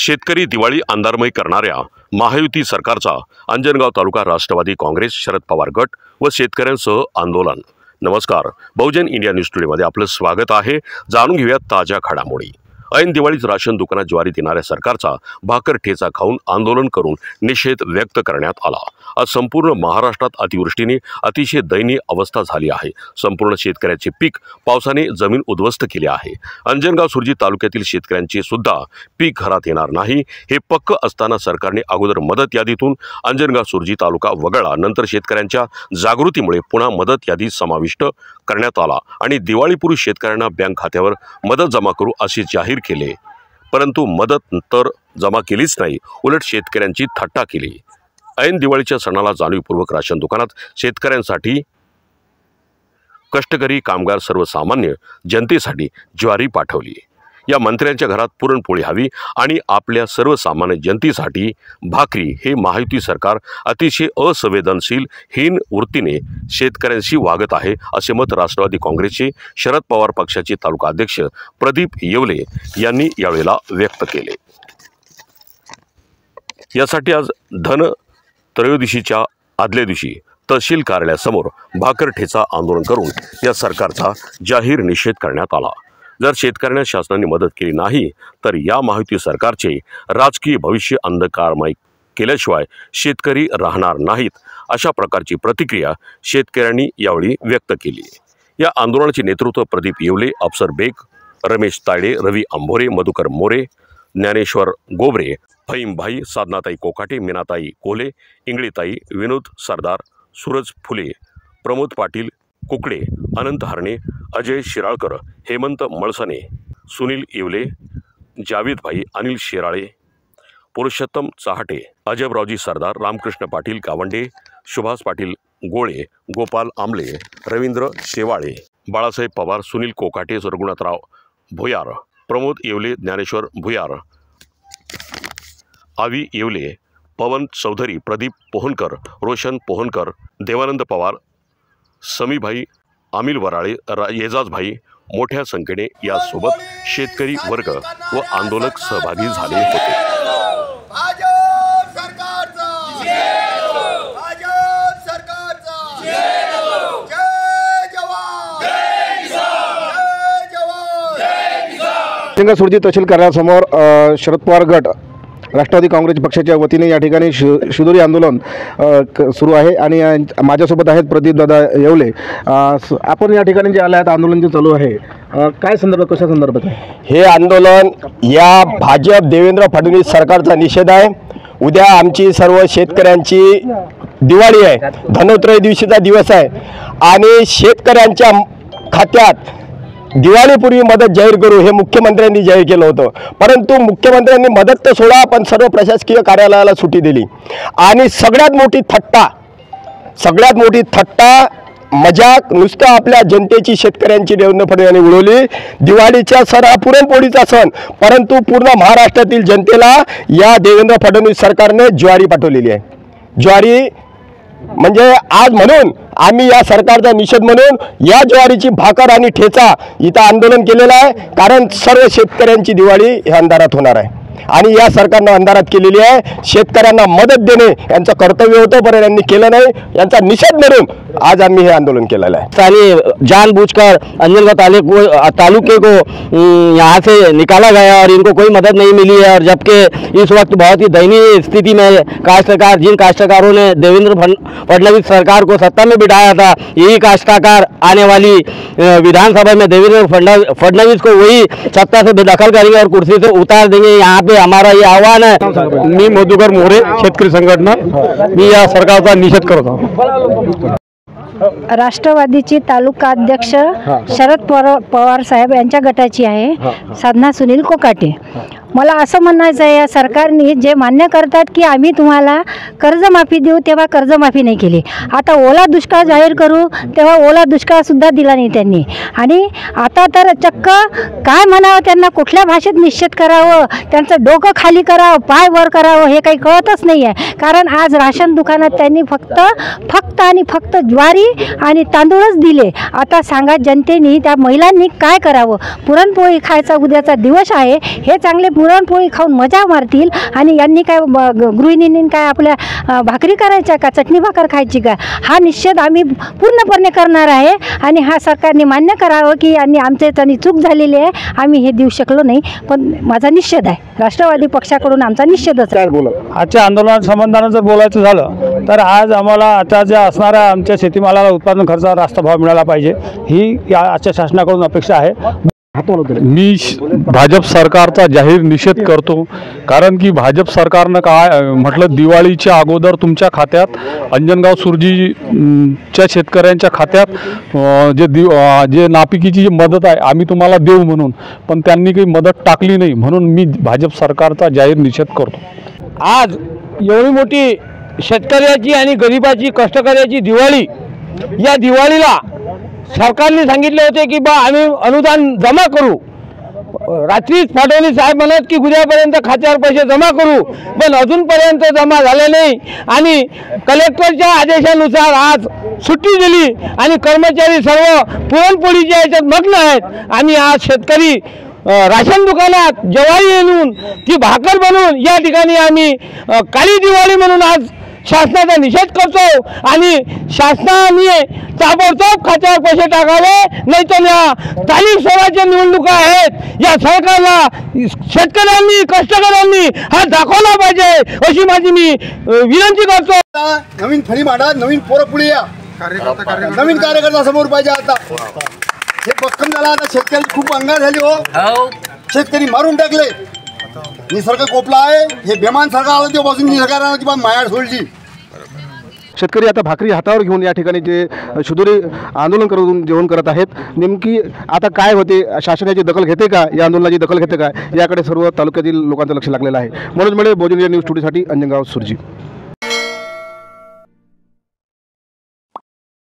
शेतकरी दिवाळी अंधारमय करणाऱ्या महायुती सरकारचा अंजनगाव तालुका राष्ट्रवादी काँग्रेस शरद पवार गट व शेतकऱ्यांसह आंदोलन। नमस्कार, बहुजन इंडिया न्यूज टुडेमध्ये आपलं स्वागत आहे। जाणून घेऊया ताज्या घडामोडी। ऐन दिवाळीत राशन दुकानात ज्वारी देणाऱ्या सरकारचा भाकर ठेचा खाऊन आंदोलन करून निषेध व्यक्त करण्यात आला। आज संपूर्ण महाराष्ट्रात अतिवृष्टीने अतिशय दयनीय अवस्था झाली आहे। संपूर्ण शेतकऱ्याचे पीक पावसाने जमीन उद्ध्वस्त केली आहे। अंजनगाव सुर्जी तालुक्यातील शेतकऱ्यांचे सुद्धा पीक घरात येणार नाही हे पक्क असताना सरकारने अगोदर मदत यादीतून अंजनगाव सुर्जी तालुका वगळला। नंतर शेतकऱ्यांच्या जागृतीमुळे पुन्हा मदत यादीत समाविष्ट करण्यात आला आणि दिवाळीपूर्वी शेतकऱ्यांना बँक खात्यावर मदत जमा करू असे जाहीर केले, परंतु मदत तर जमा केलीच नाही, उलट शेतकऱ्यांची थट्टा केली। ऐन दिवाळीच्या सणाला जाणीवपूर्वक राशन दुकानात शेतकऱ्यांसाठी, कष्टकरी कामगार सर्वसामान्य जनतेसाठी ज्वारी पाठवली। या मंत्र्यांच्या घरात पुरणपोळी हवी आणि आपल्या सर्वसामान्य जनतेसाठी भाकरी हे महायुती सरकार अतिशय असंवेदनशील हीन वृत्तीने शेतकऱ्यांशी वागत आहे, असे मत राष्ट्रवादी काँग्रेसचे शरद पवार पक्षाचे तालुका अध्यक्ष प्रदीप येवले यांनी यावेळेला व्यक्त केले। यासाठी आज धन त्रयोदशीच्या आदल्या दिवशी तहसील कार्यालयासमोर भाकर ठेचा आंदोलन करून या सरकारचा जाहीर निषेध करण्यात आला। जर शेतकऱ्यांना शासनाने मदत केली नाही तर या महायुती सरकारचे राजकीय भविष्य अंधकारमय केल्याशिवाय शेतकरी राहणार नाहीत, अशा प्रकारची प्रतिक्रिया शेतकऱ्यांनी यावेळी व्यक्त केली। या आंदोलनाचे नेतृत्व प्रदीप येवले, अफसर बेग, रमेश तायडे, रवी अंभोरे, मधुकर मोरे, ज्ञानेश्वर गोबरे, फहीमभाई, साधनाताई कोकाटे, मीनाताई कोले, इंगळीताई, विनोद सरदार, सूरज फुले, प्रमोद पाटील कुकडे, अनंत हरणे, अजय शिराळकर, हेमंत मळसने, सुनील येवले, जावेदभाई, अनिल शेराळे, पुरुषोत्तम चाहटे, अजबरावजी सरदार, रामकृष्ण पाटील गावंडे, सुभाष पाटील गोळे, गोपाल आमले, रवींद्र शेवाळे, बाळासाहेब पवार, सुनील कोकाटे, रघुनाथराव भुयार, प्रमोद येवले, ज्ञानेश्वर भुयार, आवी येवले, पवन चौधरी, प्रदीप पोहनकर, रोशन पोहनकर, देवानंद पवार, समीभाई, आमिल वराळे, येजाजभाई मोठ्या संख्येने यासोबत शेतकरी वर्ग व आंदोलक सहभागी झाले होते। अंजनगाव सुर्जी तहसील कार्यालयासमोर शरद पवार गट राष्ट्रवादी काँग्रेस पक्षाच्या वतीने या ठिकाणी शिदोरी आंदोलन सुरू आहे आणि माझ्यासोबत आहेत प्रदीप दादा येवले। आपण या ठिकाणी जे आले आहेत, आंदोलन जे चालू आहे, काय संदर्भात, कशा संदर्भात आहे हे आंदोलन? या भाजप देवेंद्र फडणवीस सरकारचा निषेध आहे। उद्या आमची सर्व शेतकऱ्यांची दिवाळी आहे, धनत्रयोदशीचा दिवस आहे आणि शेतकऱ्यांच्या खात्यात दिवाळीपूर्वी मदत जाहीर करू हे मुख्यमंत्र्यांनी जाहीर केलं होतं, परंतु मुख्यमंत्र्यांनी मदत तर सोडा पण सर्व प्रशासकीय कार्यालयाला सुट्टी दिली आणि सगळ्यात मोठी थट्टा मजाक नुसतं आपल्या जनतेची, शेतकऱ्यांची देवेंद्र फडणवीस यांनी उडवली। दिवाळीचा सण हा पुरणपोळीचा सण, परंतु पूर्ण महाराष्ट्रातील जनतेला या देवेंद्र फडणवीस सरकारने ज्वारी पाठवलेली आहे। ज्वारी म्हणजे आज म्हणून आम्ही या सरकारचा निषेध म्हणून या ज्वारीची भाकर आणि ठेचा इथं आंदोलन केलेलं आहे, कारण सर्व शेतकऱ्यांची दिवाळी हे अंधारात होणार आहे आणि या सरकारनं अंधारात केलेली आहे। शेतकऱ्यांना मदत देणे यांचं कर्तव्य होतं, पण यांनी केलं नाही, यांचा निषेध म्हणून आज आम्ही हे आंदोलन केलेलं है। साली जानबूझकर अंजनगांव तालुके को यहाँ से निकाला गया और इनको कोई मदद नहीं मिली है, और जबकि इस वक्त बहुत ही दयनीय स्थिति में काश्तकार, जिन काश्तकारों ने देवेंद्र फडणवीस सरकार को सत्ता में बिठाया था, यही काश्तकार आने वाली विधानसभा में देवेंद्र फडणवीस को वही सत्ता से बेदखल करेंगे और कुर्सी से उतार देंगे। यहाँ पे हमारा ये आह्वान है। मी मधुकर मोरे, शेतकरी संघटना, मी या सरकारचा निषेध करत आहोत। राष्ट्रवादीची तालुका अध्यक्ष शरद पवार साहेब यांच्या गटाची आहे, साधना सुनील कोकाटे। मला असं म्हणायचं आहे, या सरकारने जे मान्य करतात की आम्ही तुम्हाला कर्जमाफी देऊ, तेव्हा कर्जमाफी नाही केली। आता ओला दुष्काळ जाहीर करू, तेव्हा ओला दुष्काळसुद्धा दिला नाही त्यांनी। आणि आता तर चक्क काय म्हणावं, त्यांना कुठल्या भाषेत निश्चित करावं, त्यांचं डोकं खाली करावं, पाय वर करावं हे काही कळतच नाही आहे। कारण आज राशन दुकानात त्यांनी फक्त ज्वारी आणि तांदूळच दिले। आता सांगा जनतेने, त्या महिलांनी काय करावं? पुरणपोळी खायचा उद्याचा दिवस आहे, हे चांगले पुरणपोळी खाऊन मजा मारतील आणि यांनी काय गृहिणींनी काय आपल्या भाकरी करायच्या का, चटणी भाकर खायची का, हा निषेध आम्ही पूर्णपणे करणार आहे. आणि हा सरकारने मान्य करावं की यांनी आमच्या याच्यानी चूक झालेली आहे, आम्ही हे देऊ शकलो नाही. पण माझा निषेध आहे, राष्ट्रवादी पक्षाकडून आमचा निषेधच आहे. आजच्या आंदोलन संबंधानं जर बोलायचं झालं तर आज आम्हाला आता ज्या असणाऱ्या आमच्या शेतीमालाला उत्पादन खर्चाला रास्त भाव मिळाला पाहिजे, ही या आजच्या शासनाकडून अपेक्षा आहे. मी भाजप सरकारचा जाहीर निषेध करतो, कारण की भाजप सरकारनं काय म्हटलं, दिवाळीच्या अगोदर तुमच्या खात्यात अंजनगाव सुरजीच्या शेतकऱ्यांच्या खात्यात जे नापिकीची जी मदत आहे आम्ही तुम्हाला देऊ म्हणून, पण त्यांनी काही मदत टाकली नाही. म्हणून मी भाजप सरकारचा जाहीर निषेध करतो. आज एवढी मोठी शेतकऱ्याची आणि गरिबाची कष्टकऱ्याची दिवाळी, या दिवाळीला सरकारने सांगितले होते की बा आम्ही अनुदान जमा करू. रात्रीच फडणवीस साहेब म्हणत की उद्यापर्यंत खात्यावर पैसे जमा करू, पण अजूनपर्यंत जमा झाले नाही. आणि कलेक्टरच्या आदेशानुसार आज सुट्टी दिली आणि कर्मचारी सर्व पुरणपोळीच्या याच्यात मग्न आहेत. आणि आज शेतकरी राशन दुकानात ज्वारी येऊन ती भाकर बनवून या ठिकाणी आम्ही काळी दिवाळी म्हणून आज शासनाचा निषेध करतो. आणि शासनाने ताबडतोब खात्यावर पैसे टाकावे, नाही तर या स्थानिक स्वराज्य निवडणुका आहेत, या सरकारला शेतकऱ्यांनी कष्टकऱ्यांनी हा दाखवला पाहिजे, अशी माझी मी विनंती करतो. नवीन फळी मांडा, नवीन पोरं पुढे या, नवीन कार्यकर्ता समोर पाहिजे. आता हे भक्कम झाला, आता शेतकरी खूप अंगार झाली हो, शेतकरी मारून टाकले. निसर्ग कोपला आहे, हे बेमान सरकार आलं तेव्हापासून निसर्गाने मायाड सोडली. शेतकरी आता भाकरी हातावर घेऊन या ठिकाणी जे शुदुरी आंदोलन करून जेवण करत आहेत, नेमकी आता काय होते, शासनाची दखल घेते का, या आंदोलनाची दखल घेते का, याकडे सर्व तालुक्यातील लोकांचं लक्ष लागलेलं आहे. मनोज मेळे, भोजन न्यूज स्टुडिओसाठी अंजनगाव सुरजी.